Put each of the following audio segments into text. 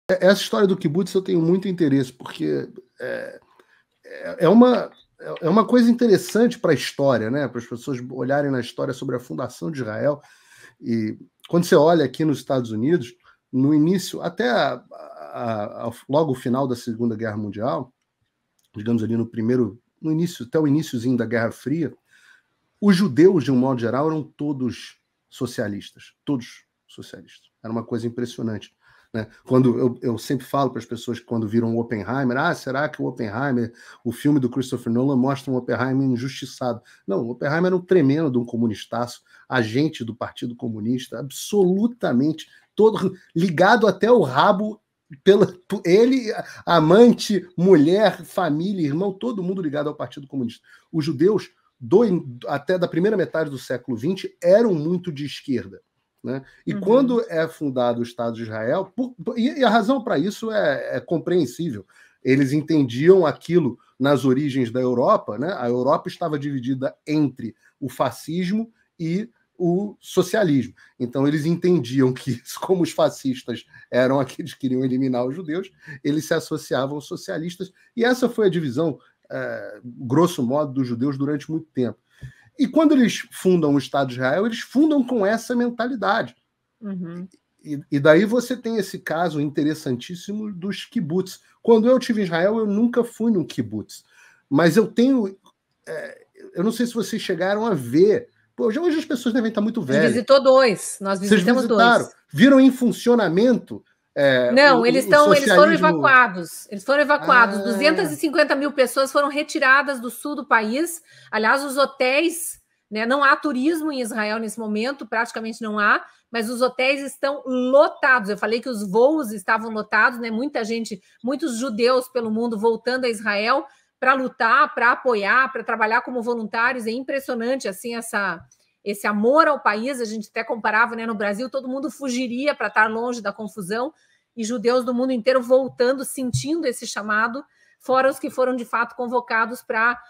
Essa história do kibbutz eu tenho muito interesse, porque é uma coisa interessante para a história, né? Para as pessoas olharem na história sobre a fundação de Israel. E quando você olha aqui nos Estados Unidos, no início, até logo o final da Segunda Guerra Mundial, digamos ali no início, até o iniciozinho da Guerra Fria, os judeus, de um modo geral, eram todos socialistas. Todos socialistas. Era uma coisa impressionante. Né? Quando eu sempre falo para as pessoas que quando viram o Oppenheimer, será que o Oppenheimer, o filme do Christopher Nolan, mostra um Oppenheimer injustiçado? Não, o Oppenheimer era um tremendo de um comunistaço, agente do Partido Comunista, absolutamente, todo ligado até o rabo ele, amante, mulher, família, irmão, todo mundo ligado ao Partido Comunista. Os judeus, até da primeira metade do século XX, eram muito de esquerda. Né? E quando é fundado o Estado de Israel, e a razão para isso é compreensível, eles entendiam aquilo nas origens da Europa, né? A Europa estava dividida entre o fascismo e o socialismo. Então eles entendiam que, como os fascistas eram aqueles que queriam eliminar os judeus, eles se associavam aos socialistas, e essa foi a divisão, grosso modo, dos judeus durante muito tempo. E quando eles fundam o Estado de Israel, eles fundam com essa mentalidade. E daí você tem esse caso interessantíssimo dos kibbutz. Quando eu estive em Israel, eu nunca fui num kibbutz. Mas eu tenho... eu não sei se vocês chegaram a ver. Pô, hoje as pessoas devem estar muito velhas. A gente visitou 2. Nós visitamos 2. Viram em funcionamento... Não, eles foram evacuados. Eles foram evacuados. 250 mil pessoas foram retiradas do sul do país. Aliás, os hotéis, né, não há turismo em Israel nesse momento, praticamente não há, mas os hotéis estão lotados. Eu falei que os voos estavam lotados, né? Muita gente, muitos judeus pelo mundo voltando a Israel para lutar, para apoiar, para trabalhar como voluntários. É impressionante assim esse amor ao país. A gente até comparava, né, no Brasil, todo mundo fugiria para estar longe da confusão, e judeus do mundo inteiro voltando, sentindo esse chamado, fora os que foram de fato convocados para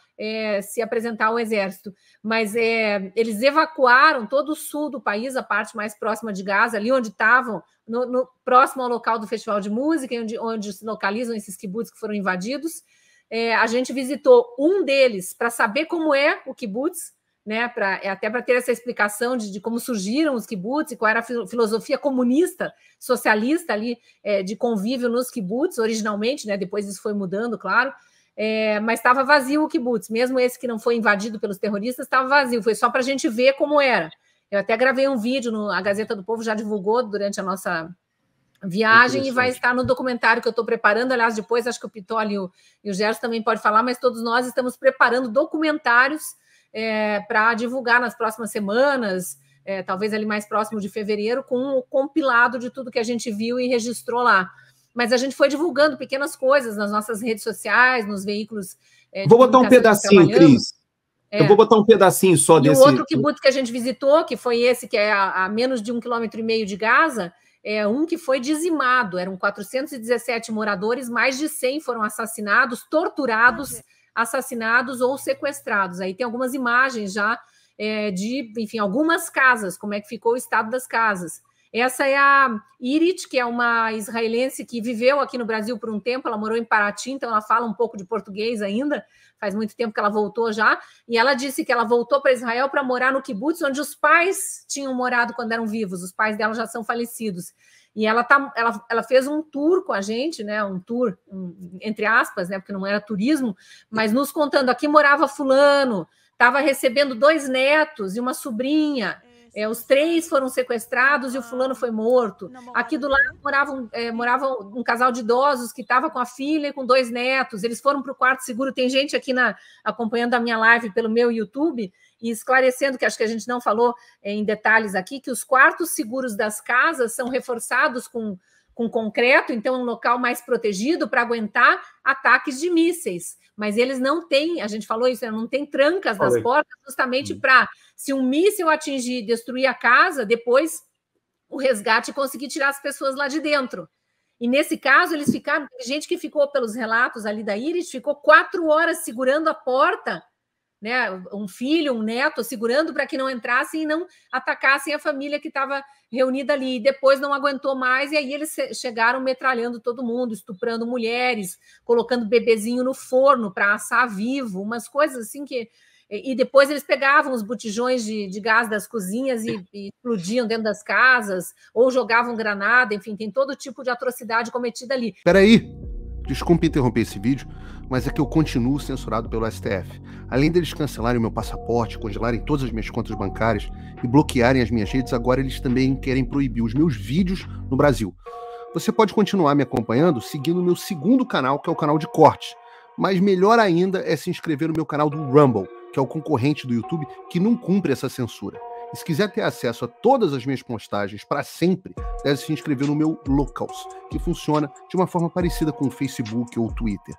se apresentar ao exército. Mas eles evacuaram todo o sul do país, a parte mais próxima de Gaza, ali onde estavam, próximo ao local do Festival de Música, onde se localizam esses kibbutz que foram invadidos. A gente visitou um deles para saber como é o kibbutz, né, até para ter essa explicação de como surgiram os kibbutz e qual era a filosofia comunista, socialista ali, de convívio nos kibbutz originalmente, né, depois isso foi mudando, claro, mas estava vazio o kibbutz, mesmo esse que não foi invadido pelos terroristas, estava vazio, foi só para a gente ver como era. Eu até gravei um vídeo, a Gazeta do Povo já divulgou durante a nossa viagem, e vai estar no documentário que eu estou preparando. Aliás, depois acho que o Pitoli e o Gerson também pode falar, mas todos nós estamos preparando documentários para divulgar nas próximas semanas, talvez ali mais próximo de fevereiro, com o compilado de tudo que a gente viu e registrou lá. Mas a gente foi divulgando pequenas coisas nas nossas redes sociais, nos veículos. Vou botar um pedacinho, Cris. Eu vou botar um pedacinho só desse. E o outro kibbutz que a gente visitou, que foi esse que é a menos de 1,5 km de Gaza, um que foi dizimado. Eram 417 moradores, mais de 100 foram assassinados, torturados, assassinados ou sequestrados. Aí tem algumas imagens já de, enfim, algumas casas, como é que ficou o estado das casas. Essa é a Irit, que é uma israelense que viveu aqui no Brasil por um tempo, ela morou em Paraty, então ela fala um pouco de português ainda, faz muito tempo que ela voltou já, e ela disse que ela voltou para Israel para morar no kibbutz, onde os pais tinham morado quando eram vivos, os pais dela já são falecidos. E ela fez um tour com a gente, né? Um tour, entre aspas, né? Porque não era turismo, mas nos contando, aqui morava fulano, estava recebendo 2 netos e uma sobrinha. Os 3 foram sequestrados e o fulano foi morto. Aqui do lado morava um casal de idosos que estava com a filha e com 2 netos. Eles foram para o quarto seguro. Tem gente aqui acompanhando a minha live pelo meu YouTube e esclarecendo, que acho que a gente não falou em detalhes aqui, que os quartos seguros das casas são reforçados com concreto, então um local mais protegido para aguentar ataques de mísseis. Mas eles não têm, a gente falou isso, não tem trancas nas portas, justamente para, se um míssil atingir e destruir a casa, depois o resgate conseguir tirar as pessoas lá de dentro. E nesse caso, eles ficaram, gente que ficou, pelos relatos ali da Iris, ficou 4 horas segurando a porta né, um filho, um neto, segurando para que não entrassem e não atacassem a família que estava reunida ali. E depois não aguentou mais, e aí eles chegaram metralhando todo mundo, estuprando mulheres, colocando bebezinho no forno para assar vivo, umas coisas assim que... E depois eles pegavam os botijões de gás das cozinhas e explodiam dentro das casas, ou jogavam granada, enfim, tem todo tipo de atrocidade cometida ali. Espera aí! Desculpe interromper esse vídeo, mas é que eu continuo censurado pelo STF. Além deles cancelarem o meu passaporte, congelarem todas as minhas contas bancárias e bloquearem as minhas redes, agora eles também querem proibir os meus vídeos no Brasil. Você pode continuar me acompanhando seguindo o meu segundo canal, que é o canal de cortes. Mas melhor ainda é se inscrever no meu canal do Rumble, que é o concorrente do YouTube que não cumpre essa censura. E se quiser ter acesso a todas as minhas postagens para sempre, deve se inscrever no meu Locals, que funciona de uma forma parecida com o Facebook ou o Twitter.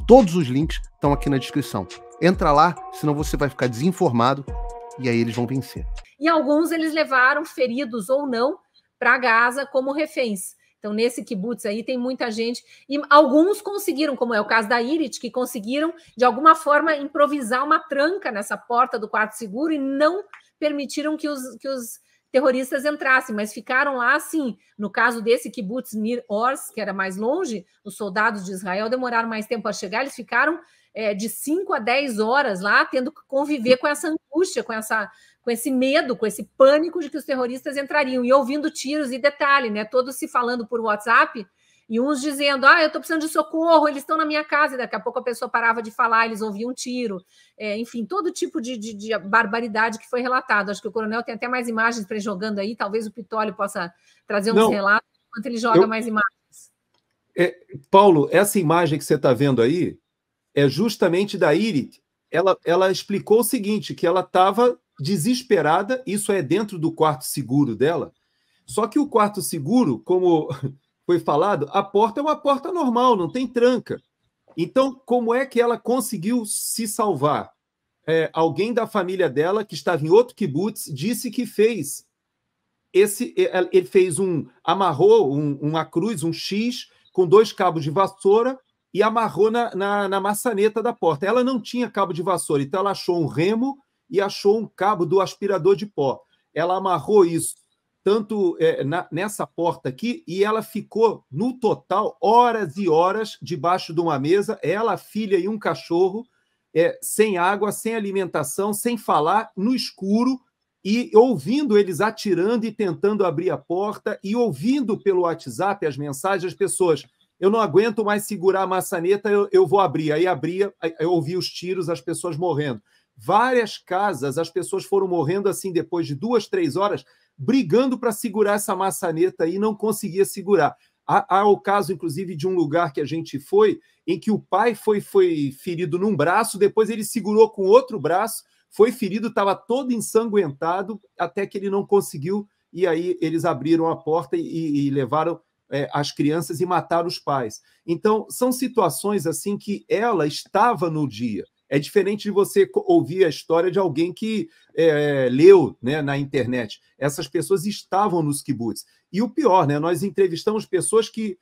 Todos os links estão aqui na descrição. Entra lá, senão você vai ficar desinformado e aí eles vão vencer. E alguns eles levaram, feridos ou não, para Gaza como reféns. Então, nesse kibbutz aí tem muita gente, e alguns conseguiram, como é o caso da Irit, que conseguiram, de alguma forma, improvisar uma tranca nessa porta do quarto seguro e não permitiram que os terroristas entrassem, mas ficaram lá, assim, no caso desse kibbutz Nir Oz, que era mais longe, os soldados de Israel demoraram mais tempo a chegar, eles ficaram de 5 a 10 horas lá, tendo que conviver com essa angústia, com esse medo, com esse pânico de que os terroristas entrariam, e ouvindo tiros, e detalhe, né, todos se falando por WhatsApp, e uns dizendo, eu estou precisando de socorro, eles estão na minha casa, e daqui a pouco a pessoa parava de falar, eles ouviam um tiro, enfim, todo tipo de barbaridade que foi relatado. Acho que o coronel tem até mais imagens para ir jogando aí, talvez o Pitoli possa trazer uns relatos, enquanto ele joga mais imagens. Paulo, essa imagem que você está vendo aí é justamente da Irit. Ela explicou o seguinte, que ela estava desesperada, isso é dentro do quarto seguro dela, só que o quarto seguro, como foi falado, a porta é uma porta normal, não tem tranca. Então, como é que ela conseguiu se salvar? Alguém da família dela, que estava em outro kibbutz, disse que fez ele fez amarrou uma cruz, um X, com 2 cabos de vassoura e amarrou na maçaneta da porta. Ela não tinha cabo de vassoura, então ela achou um remo e achou um cabo do aspirador de pó. Ela amarrou isso tanto nessa porta aqui, e ela ficou, no total, horas e horas debaixo de uma mesa, ela, a filha e um cachorro, sem água, sem alimentação, sem falar, no escuro, e ouvindo eles atirando e tentando abrir a porta, e ouvindo pelo WhatsApp as mensagens das pessoas: eu não aguento mais segurar a maçaneta, eu vou abrir. Aí abria, eu ouvi os tiros, as pessoas morrendo. Várias casas, as pessoas foram morrendo assim depois de 2, 3 horas, brigando para segurar essa maçaneta e não conseguia segurar. Há o caso, inclusive, de um lugar que a gente foi, em que o pai foi ferido num braço, depois ele segurou com outro braço, foi ferido, estava todo ensanguentado, até que ele não conseguiu, e aí eles abriram a porta e levaram as crianças e mataram os pais. Então, são situações assim que ela estava no dia. É diferente de você ouvir a história de alguém que leu, né, na internet. Essas pessoas estavam nos kibbutz. E o pior, né, nós entrevistamos pessoas que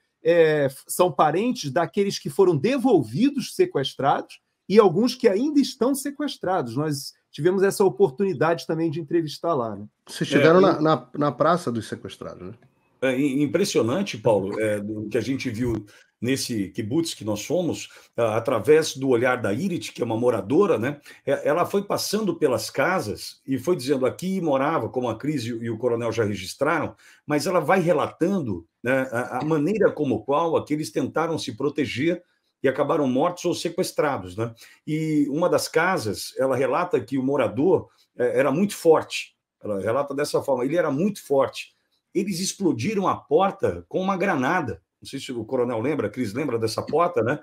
são parentes daqueles que foram devolvidos sequestrados e alguns que ainda estão sequestrados. Nós tivemos essa oportunidade também de entrevistar lá. Né? Vocês chegaram na praça dos sequestrados, né? É impressionante, Paulo, do que a gente viu nesse kibbutz que nós fomos, através do olhar da Irit, que é uma moradora, né? Ela foi passando pelas casas e foi dizendo: aqui morava, como a Cris e o coronel já registraram, mas ela vai relatando, né, a maneira como qual aqueles tentaram se proteger e acabaram mortos ou sequestrados, né? E uma das casas, ela relata que o morador era muito forte. Ela relata dessa forma: ele era muito forte. Eles explodiram a porta com uma granada. Não sei se o coronel lembra, a Cris lembra dessa porta, né?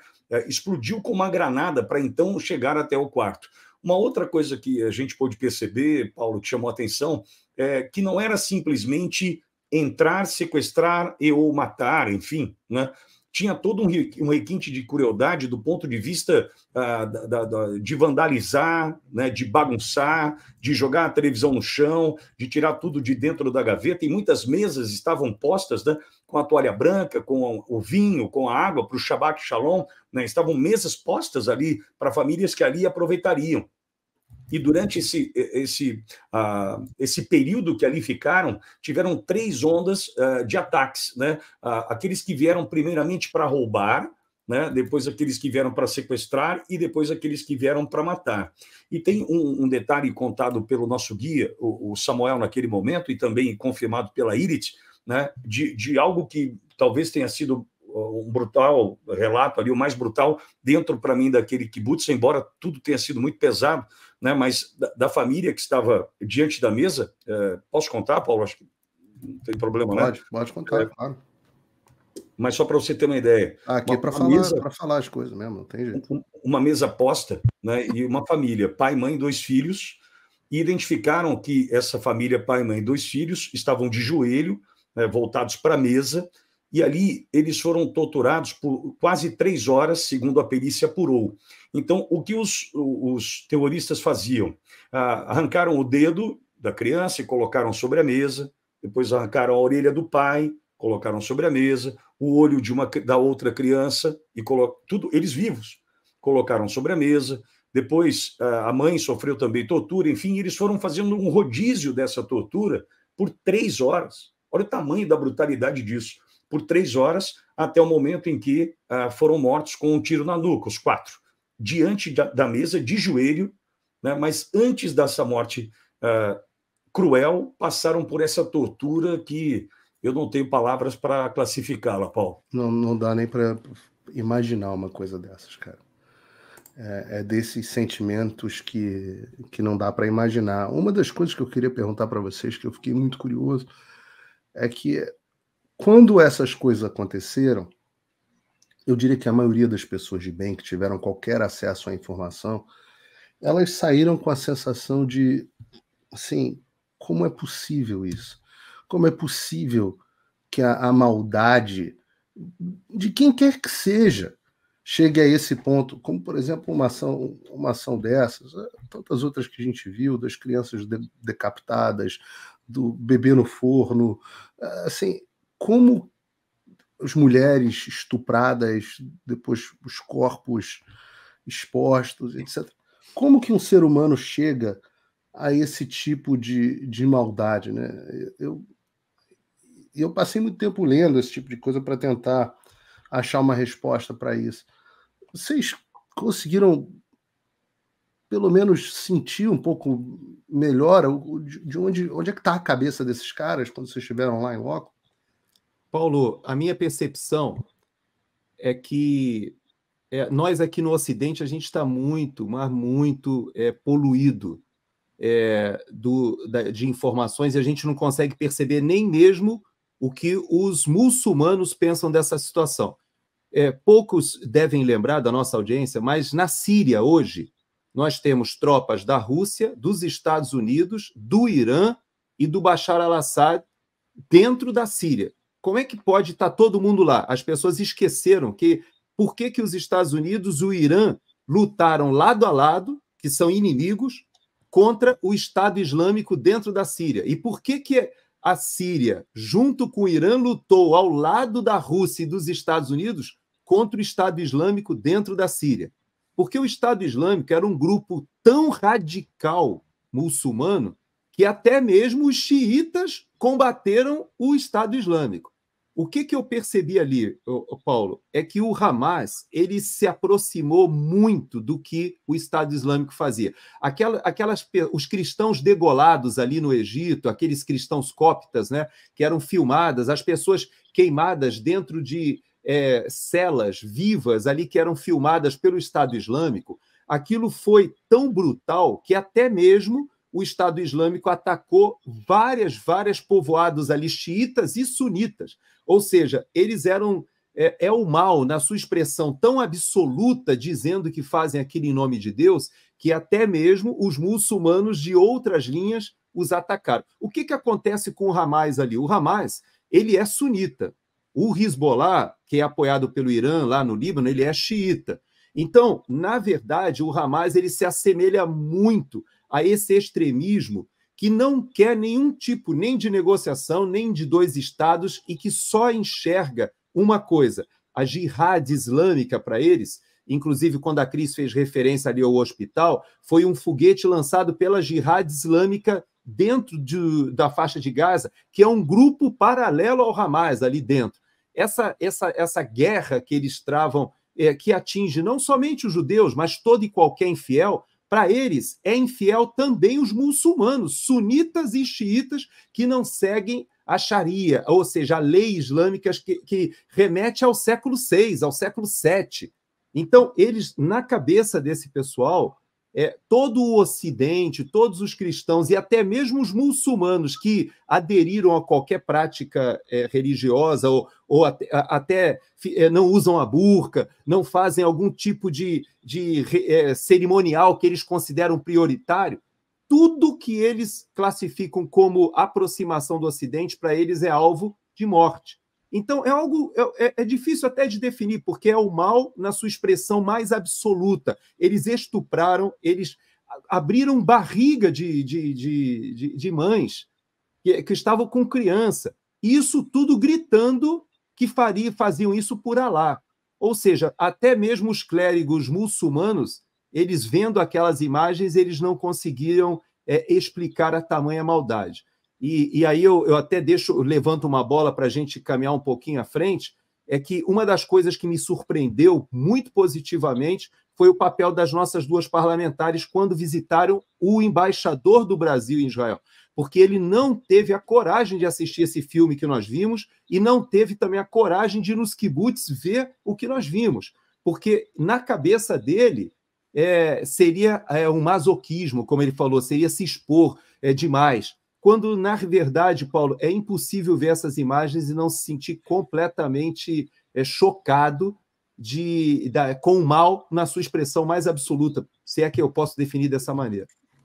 Explodiu com uma granada para então chegar até o quarto. Uma outra coisa que a gente pôde perceber, Paulo, que chamou a atenção, é que não era simplesmente entrar, sequestrar ou matar, enfim, né? Tinha todo um requinte de crueldade do ponto de vista de vandalizar, né, de bagunçar, de jogar a televisão no chão, de tirar tudo de dentro da gaveta, e muitas mesas estavam postas, né, com a toalha branca, com o vinho, com a água para o Shabbat Shalom, né, estavam mesas postas ali para famílias que ali aproveitariam. E durante esse período que ali ficaram, tiveram 3 ondas de ataques, né? Aqueles que vieram primeiramente para roubar, né? Depois aqueles que vieram para sequestrar e depois aqueles que vieram para matar. E tem um detalhe contado pelo nosso guia, o Samuel, naquele momento, e também confirmado pela Irit, né? De algo que talvez tenha sido um brutal relato ali, o mais brutal dentro, para mim, daquele kibbutz, embora tudo tenha sido muito pesado, né? Mas da família que estava diante da mesa. Posso contar, Paulo? Acho que não tem problema, né? Pode contar, claro. Mas só para você ter uma ideia. Aqui é para falar as coisas mesmo, não tem jeito. Uma mesa posta, né? E uma família, pai, mãe, 2 filhos, e identificaram que essa família, pai, mãe, 2 filhos, estavam de joelho, né, voltados para a mesa, e ali eles foram torturados por quase 3 horas, segundo a perícia apurou. Então, o que os terroristas faziam? Arrancaram o dedo da criança e colocaram sobre a mesa, depois arrancaram a orelha do pai, colocaram sobre a mesa, o olho da outra criança, e tudo, eles vivos, colocaram sobre a mesa. Depois, a mãe sofreu também tortura. Enfim, eles foram fazendo um rodízio dessa tortura por 3 horas. Olha o tamanho da brutalidade disso. Por 3 horas, até o momento em que foram mortos com um tiro na nuca, os 4, diante da mesa, de joelho, né? Mas antes dessa morte cruel, passaram por essa tortura que eu não tenho palavras para classificá-la, Paulo. Não dá nem para imaginar uma coisa dessas, cara. É desses sentimentos que não dá para imaginar. Uma das coisas que eu queria perguntar para vocês, que eu fiquei muito curioso, é que quando essas coisas aconteceram, eu diria que a maioria das pessoas de bem que tiveram qualquer acesso à informação, elas saíram com a sensação de, assim, como é possível isso? Como é possível que a maldade de quem quer que seja chegue a esse ponto, como, por exemplo, uma ação dessas, tantas outras que a gente viu, das crianças decapitadas, do bebê no forno, assim, como as mulheres estupradas, depois os corpos expostos, etc. Como que um ser humano chega a esse tipo de maldade, né? Eu passei muito tempo lendo esse tipo de coisa para tentar achar uma resposta para isso. Vocês conseguiram, pelo menos, sentir um pouco melhor de onde é que está a cabeça desses caras quando vocês estiveram lá em loco? Paulo, a minha percepção é que nós aqui no Ocidente a gente está muito, mas muito poluído de informações, e a gente não consegue perceber nem mesmo o que os muçulmanos pensam dessa situação. Poucos devem lembrar da nossa audiência, mas na Síria hoje nós temos tropas da Rússia, dos Estados Unidos, do Irã e do Bashar al-Assad dentro da Síria. Como é que pode estar todo mundo lá? As pessoas esqueceram por que os Estados Unidos e o Irã lutaram lado a lado, que são inimigos, contra o Estado Islâmico dentro da Síria. E por que a Síria, junto com o Irã, lutou ao lado da Rússia e dos Estados Unidos contra o Estado Islâmico dentro da Síria? Porque o Estado Islâmico era um grupo tão radical muçulmano que até mesmo os xiitas combateram o Estado Islâmico. O que eu percebi ali, Paulo, é que o Hamas ele se aproximou muito do que o Estado Islâmico fazia. Os cristãos degolados ali no Egito, aqueles cristãos cóptas, né, que eram filmadas, as pessoas queimadas dentro de celas vivas ali que eram filmadas pelo Estado Islâmico, aquilo foi tão brutal que até mesmo o Estado Islâmico atacou várias povoados ali, xiitas e sunitas. Ou seja, eles eram o mal na sua expressão tão absoluta, dizendo que fazem aquilo em nome de Deus, que até mesmo os muçulmanos de outras linhas os atacaram. O que acontece com o Hamas ali? O Hamas, ele é sunita. O Hezbollah, que é apoiado pelo Irã lá no Líbano, ele é xiita. Então, na verdade, o Hamas ele se assemelha muito a esse extremismo que não quer nenhum tipo nem de negociação, nem de 2 estados, e que só enxerga uma coisa, a jihad islâmica para eles, inclusive quando a Cris fez referência ali ao hospital, foi um foguete lançado pela Jihad Islâmica dentro da faixa de Gaza, que é um grupo paralelo ao Hamas ali dentro. Essa guerra que eles travam, que atinge não somente os judeus, mas todo e qualquer infiel, para eles é infiel também os muçulmanos, sunitas e xiitas, que não seguem a Sharia, ou seja, a lei islâmica que remete ao século VI, ao século VII. Então, eles, na cabeça desse pessoal, todo o Ocidente, todos os cristãos e até mesmo os muçulmanos que aderiram a qualquer prática religiosa ou até não usam a burca, não fazem algum tipo de cerimonial que eles consideram prioritário, tudo que eles classificam como aproximação do Ocidente, para eles é alvo de morte. Então, é difícil até de definir, porque é o mal na sua expressão mais absoluta. Eles estupraram, eles abriram barriga de mães que estavam com criança. Isso tudo gritando que faziam isso por Alá. Ou seja, até mesmo os clérigos muçulmanos, eles vendo aquelas imagens, eles não conseguiram explicar a tamanha maldade. E aí eu até levanto uma bola para a gente caminhar um pouquinho à frente, é que uma das coisas que me surpreendeu muito positivamente foi o papel das nossas duas parlamentares quando visitaram o embaixador do Brasil em Israel, porque ele não teve a coragem de assistir esse filme que nós vimos e não teve também a coragem de ir nos kibbutz ver o que nós vimos, porque na cabeça dele seria um masoquismo, como ele falou, seria se expor demais. Quando, na verdade, Paulo, é impossível ver essas imagens e não se sentir completamente chocado com o mal na sua expressão mais absoluta, se é que eu posso definir dessa maneira.